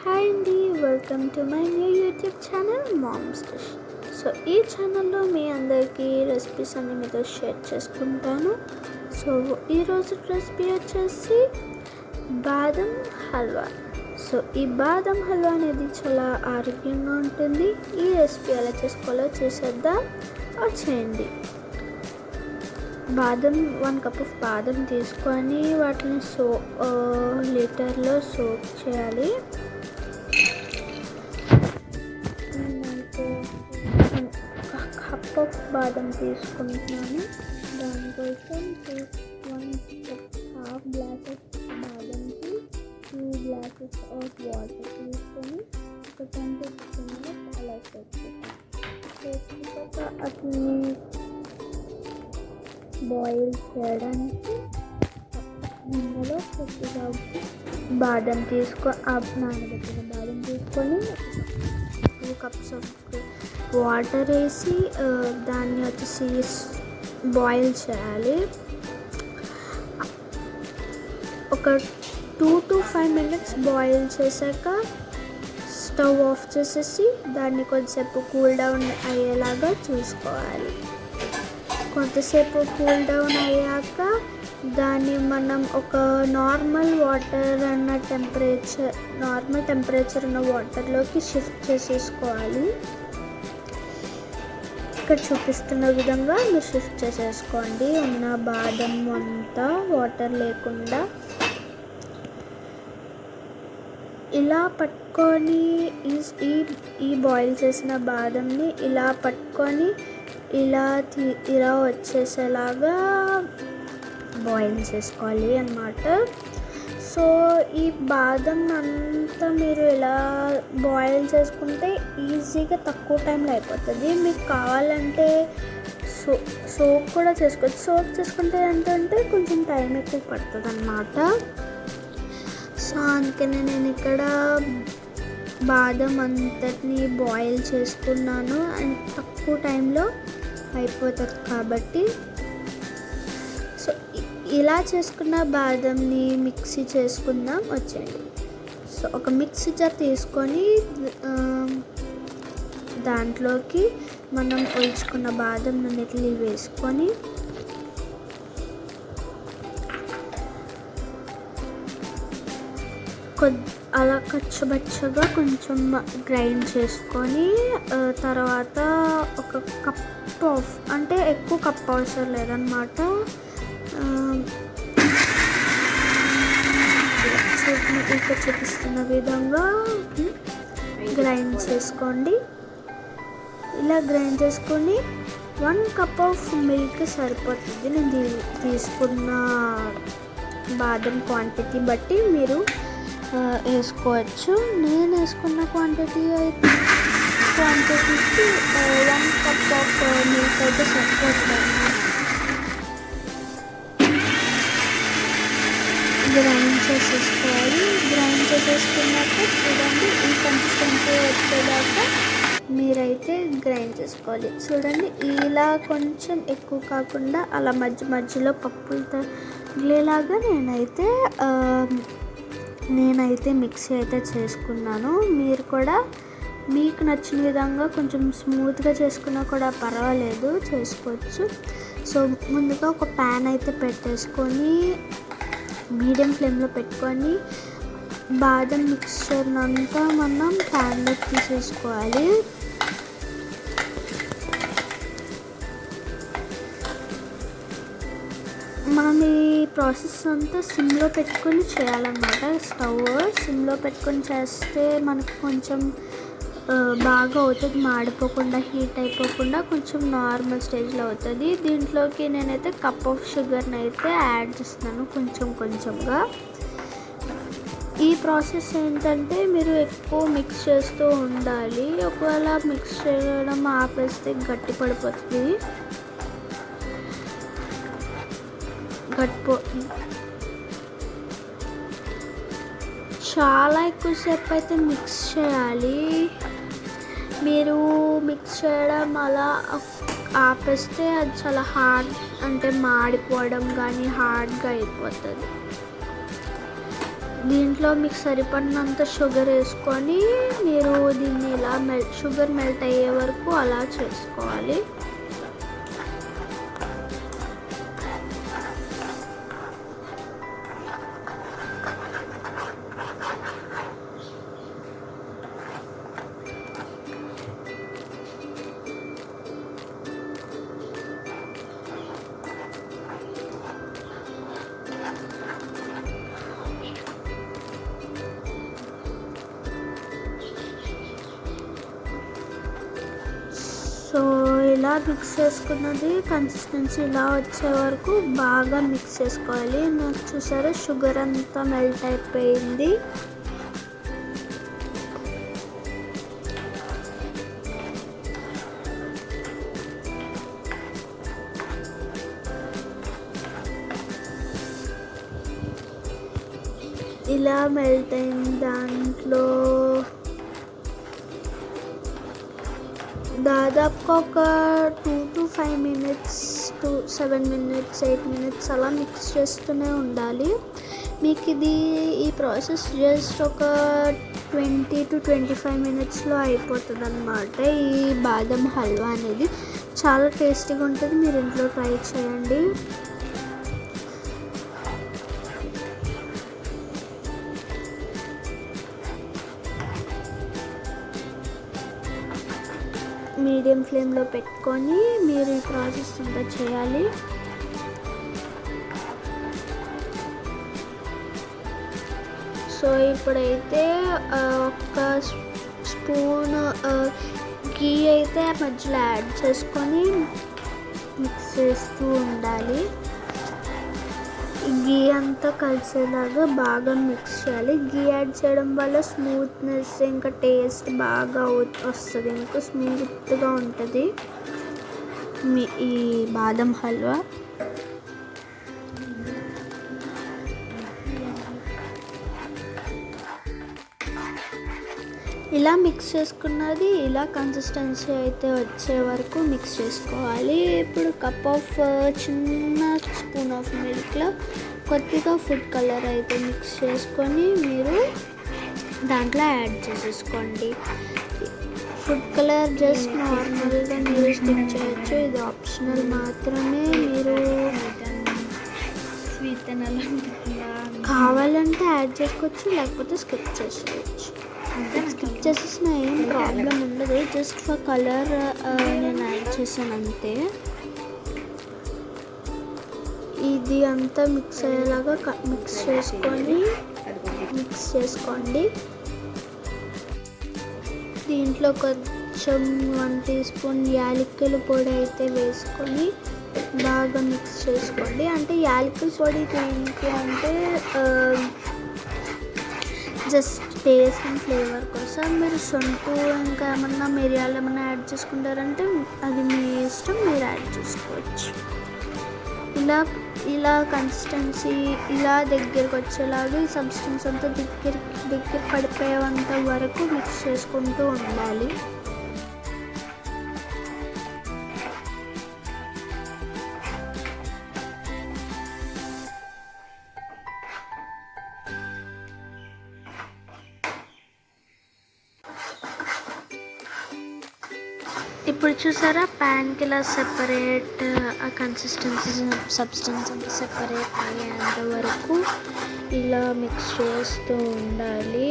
Hi అండి, welcome to my new YouTube channel mom's dish. So ఈ ఛానల్లో మీ అందరికీ రెసిపీస్ అన్ని మీతో షేర్ చేసుకుంటాను. సో ఈరోజు రెసిపీ వచ్చేసి బాదం హల్వా. సో ఈ బాదం హల్వా అనేది చాలా ఆరోగ్యంగా ఉంటుంది. ఈ రెసిపీ ఎలా చేసుకోవాలో చూసేద్దాం, వచ్చేయండి. బాదం 1 కప్ ఆఫ్ బాదం తీసుకొని వాటిని లీటర్లో సోక్ చేయాలి. కప్ ఆఫ్ బాదం తీసుకుంటున్నాను. దానికోసం 1.5 గ్లాసెస్ బాదంకి 2 గ్లాసెస్ ఆఫ్ వాటర్ తీసుకొని ఒక 10 minutes అలా చేసుకుంటాక అది బాయిల్ చేయడానికి ఇందులో కొద్దిగా బాదం నానబెట్టిన బాదం తీసుకొని 2 cups ఆఫ్ వాటర్ వేసి దాన్ని వచ్చేసి బాయిల్ చేయాలి. ఒక 2 to 5 minutes బాయిల్ చేశాక స్టవ్ ఆఫ్ చేసేసి దాన్ని కొద్దిసేపు కూల్ డౌన్ అయ్యేలాగా చూసుకోవాలి. కొంతసేపు కూల్ డౌన్ అయ్యాక దాన్ని మనం ఒక నార్మల్ టెంపరేచర్ ఉన్న వాటర్లోకి షిఫ్ట్ చేసేసుకోవాలి. ఇక్కడ చూపిస్తున్న విధంగా మీరు షిఫ్ట్ చేసేసుకోండి. ఉన్న బాదం అంతా వాటర్ లేకుండా ఇలా పట్టుకొని ఈ బాయిల్ చేసిన బాదంని ఇలా పట్టుకొని ఇలా వచ్చేసేలాగా బాయిల్ చేసుకోవాలి అన్నమాట. సో ఈ బాదం అంతా మీరు ఇలా బాయిల్ చేసుకుంటే ఈజీగా తక్కువ టైంలో అయిపోతుంది. మీకు కావాలంటే సోప్ కూడా చేసుకోవచ్చు. సోప్ చేసుకుంటే ఏంటంటే కొంచెం టైం ఎక్కువ పడుతుంది అన్నమాట. సో అందుకనే నేను ఇక్కడ బాదం అంతటిని బాయిల్ చేసుకున్నాను అండ్ తక్కువ టైంలో అయిపోతుంది కాబట్టి. సో ఇలా చేసుకున్న బాదంని మిక్సీ చేసుకుందాం, వచ్చేయండి. సో ఒక మిక్సీ జార్ తీసుకొని దాంట్లోకి మనం ఒలుచుకున్న బాదం అన్నిటిని వేసుకొని అలా కచ్చబచ్చగా కొంచెం గ్రైండ్ చేసుకొని తర్వాత ఒక కప్ ఆఫ్, అంటే ఎక్కువ కప్ అవసరం లేదన్నమాట, ఇక్కడ చూపిస్తున్న విధంగా గ్రైండ్ చేసుకోండి. ఇలా గ్రైండ్ చేసుకొని 1 cup ఆఫ్ మిల్క్ సరిపోతుంది. నేను తీసుకున్న బాదం క్వాంటిటీ బట్టి మీరు వేసుకోవచ్చు. నేను వేసుకున్న క్వాంటిటీకి 1 cup ఆఫ్ మిల్క్ అయితే సరిపోతుంది. గ్రైండ్ చేసేసుకోవాలి. గ్రైండ్ చేసేసుకున్నాక చూడండి ఈ కన్సిస్టెన్సీ వచ్చేదాకా మీరైతే గ్రైండ్ చేసుకోవాలి. చూడండి ఇలా కొంచెం ఎక్కువ కాకుండా అలా మధ్యలో పప్పులు తగిలేలాగా నేనైతే మిక్సీ అయితే చేసుకున్నాను. మీరు కూడా మీకు నచ్చిన విధంగా కొంచెం స్మూత్గా చేసుకున్నా కూడా పర్వాలేదు, చేసుకోవచ్చు. సో ముందుగా ఒక ప్యాన్ అయితే పెట్టేసుకొని మీడియం ఫ్లేమ్లో పెట్టుకొని బాదం మిక్స్చర్ అంతా మనం ప్యాన్లోకి తీసేసుకోవాలి. మనం ఈ ప్రాసెస్ అంతా సిమ్లో పెట్టుకొని చేయాలన్నమాట. స్టవ్ సిమ్లో పెట్టుకొని చేస్తే మనకు కొంచెం బాగా అవుతుంది, మాడిపోకుండా హీట్ అయిపోకుండా కొంచెం నార్మల్ స్టేజ్లో అవుతుంది. దీంట్లోకి నేనైతే కప్ ఆఫ్ షుగర్ని అయితే యాడ్ చేస్తున్నాను కొంచెంగా. ఈ ప్రాసెస్ ఏంటంటే మీరు ఎక్కువ మిక్స్ చేస్తూ ఉండాలి. ఒకవేళ మిక్స్ చేయడం ఆపేస్తే గట్టి పడిపోతుంది. చాలా ఎక్కువసేపు అయితే మిక్స్ చేయాలి. మీరు మిక్స్ చేయడం అలా ఆపేస్తే అది చాలా హార్డ్, అంటే మాడిపోవడం కానీ హార్డ్గా అయిపోతుంది. దీంట్లో మీకు సరిపడినంత షుగర్ వేసుకొని మీరు దీన్ని ఇలా షుగర్ మెల్ట్ అయ్యే వరకు అలా చేసుకోవాలి. సో ఇలా మిక్స్ చేసుకున్నది కన్సిస్టెన్సీ ఇలా వచ్చే వరకు బాగా మిక్స్ చేసుకోవాలి. నాకు చూసారా షుగర్ అంతా మెల్ట్ అయిపోయింది. ఇలా మెల్ట్ అయిన దాంట్లో దాదాపుగా ఒక 2 to 5 minutes to 7 minutes 8 minutes అలా మిక్స్ చేస్తూనే ఉండాలి. మీకు ఇది ఈ ప్రాసెస్ జస్ట్ ఒక 20 to 25 minutesలో అయిపోతుంది అన్నమాట. ఈ బాదం హల్వా అనేది చాలా టేస్టీగా ఉంటుంది. మీరు ఇంట్లో ట్రై చేయండి. మీడియం ఫ్లేమ్లో పెట్టుకొని మీరు ఈ ప్రాసెస్ అంతా చేయాలి. సో ఇప్పుడైతే ఒక స్పూన్ గీ అయితే మధ్యలో యాడ్ చేసుకొని మిక్స్ చేస్తూ ఉండాలి. గీ అంతా కలిసేలాగా బాగా మిక్స్ చేయాలి. గీ యాడ్ చేయడం వల్ల స్మూత్నెస్ ఇంకా టేస్ట్ బాగా వస్తుంది. ఇంకా స్మూత్గా ఉంటుంది ఈ బాదం హల్వా. ఇలా మిక్స్ చేసుకున్నది ఇలా కన్సిస్టెన్సీ అయితే వచ్చే వరకు మిక్స్ చేసుకోవాలి. ఇప్పుడు కప్ ఆఫ్ చిన్న స్పూన్ ఆఫ్ మిల్క్లో కొద్దిగా ఫుడ్ కలర్ అయితే మిక్స్ చేసుకొని మీరు దాంట్లో యాడ్ చేసేసుకోండి. ఫుడ్ కలర్ జస్ట్ నార్మల్గా మీరు స్కిప్ చేయొచ్చు, ఇది ఆప్షనల్ మాత్రమే. మీరు స్వీట్ కావాలంటే యాడ్ చేసుకోవచ్చు, లేకపోతే స్కిప్ చేసుకోవచ్చు. స్కిప్ చేసేసిన ఏం ప్రాబ్లం ఉండదు. జస్ట్ ఫర్ కలర్ నేను యాడ్ చేశాను అంతే. ఇది అంతా మిక్స్ అయ్యేలాగా మిక్స్ చేసుకోండి. దీంట్లో కొంచెం 1 teaspoon యాలకుల పొడి అయితే వేసుకొని బాగా మిక్స్ చేసుకోండి. అంటే యాలకుల పొడి ఏంటి అంటే జస్ట్ టేస్ట్ అండ్ ఫ్లేవర్ కోసం. మీరు సొంటు ఇంకా ఏమన్నా మిరియాలు ఏమన్నా యాడ్ చేసుకుంటారంటే అది మీ ఇష్టం, మీరు యాడ్ చేసుకోవచ్చు. ఇలా కన్సిస్టెన్సీ ఇలా దగ్గరికి వచ్చేలాగా ఈ సబ్స్టెన్స్ అంతా దగ్గర పడిపోయేంత వరకు మిక్స్ చేసుకుంటూ ఉండాలి. ఇప్పుడు చూసారా ప్యాన్కి ఇలా సెపరేట్ ఆ కన్సిస్టెన్సీ సబ్స్టెన్స్ అంతా సెపరేట్ అయ్యేంత వరకు ఇలా మిక్స్ చేస్తూ ఉండాలి.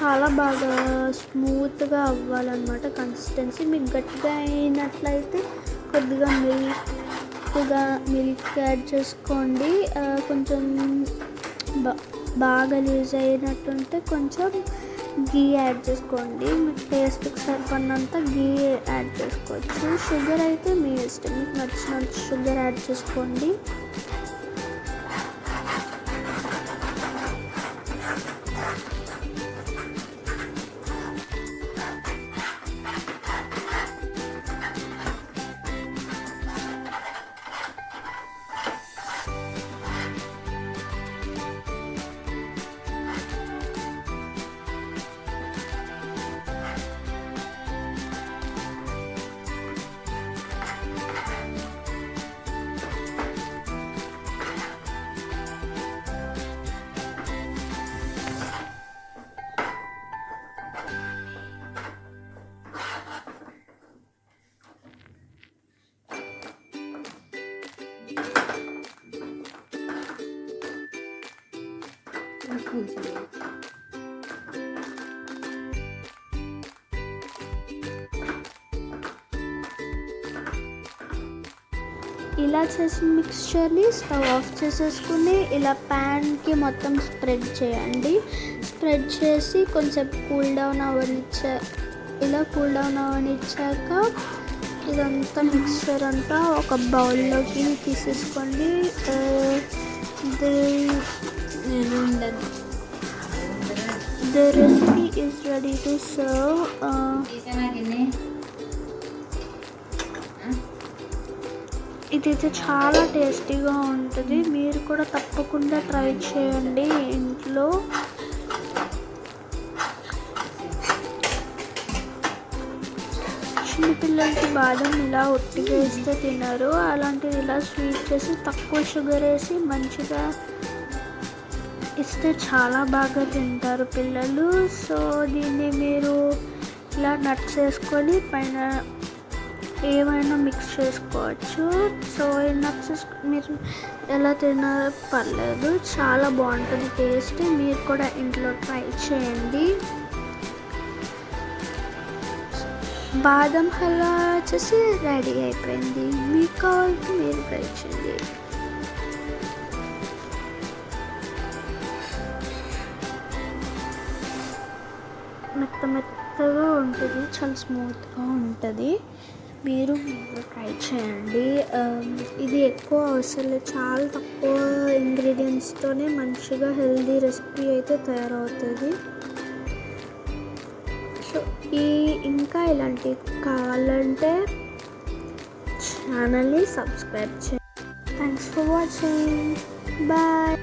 చాలా బాగా స్మూత్గా అవ్వాలన్నమాట కన్సిస్టెన్సీ. మీకు గట్టిగా అయినట్లయితే కొద్దిగా మిల్క్ యాడ్ చేసుకోండి. కొంచెం బాగా లూజ్ అయినట్టుంటే కొంచెం గీ యాడ్ చేసుకోండి. మీకు టేస్ట్కి సరిపడినంత గీ యాడ్ చేసుకోవచ్చు. షుగర్ అయితే మీ ఇష్టం, మీకు నచ్చినంత షుగర్ యాడ్ చేసుకోండి. ఇలా చేసిన మిక్స్చర్ని స్టవ్ ఆఫ్ చేసేసుకుని ఇలా ప్యాన్కి మొత్తం స్ప్రెడ్ చేయండి. స్ప్రెడ్ చేసి కొంచెం కూల్ డౌన్ అవనిచ్చాక ఇదంతా మిక్స్చర్ అంతా ఒక బౌల్లోకి తీసేసుకోండి. The recipe is ready to serve. ఇదైతే చాలా టేస్టీగా ఉంటుంది. మీరు కూడా తప్పకుండా ట్రై చేయండి ఇంట్లో. చిన్నపిల్లలకి బాదం ఇలా ఒట్టిగా వేస్తే తినరు, అలాంటిది ఇలా స్వీట్ చేసి తక్కువ షుగర్ వేసి మంచిగా ఇస్తే చాలా బాగా తింటారు పిల్లలు. సో దీన్ని మీరు ఇలా నట్స్ వేసుకొని పైన ఏమైనా మిక్స్ చేసుకోవచ్చు. సో ఈ నట్స్ మీరు ఎలా తినారో పర్లేదు, చాలా బాగుంటుంది టేస్ట్. మీరు కూడా ఇంట్లో ట్రై చేయండి. బాదం హల్వా వచ్చేసి రెడీ అయిపోయింది. మీకు కావాలంటే మీరు ట్రై చేయండి. మెత్తగా ఉంటుంది, చాలా స్మూత్గా ఉంటుంది. మీరు ట్రై చేయండి. ఇది ఎక్కువ అవసరం లేదు, చాలా తక్కువ ఇంగ్రీడియంట్స్తోనే మంచిగా హెల్దీ రెసిపీ అయితే తయారవుతుంది. సో ఇంకా ఇలాంటివి కావాలంటే ఛానల్ని సబ్స్క్రైబ్ చేయండి. Thanks for watching. బాయ్.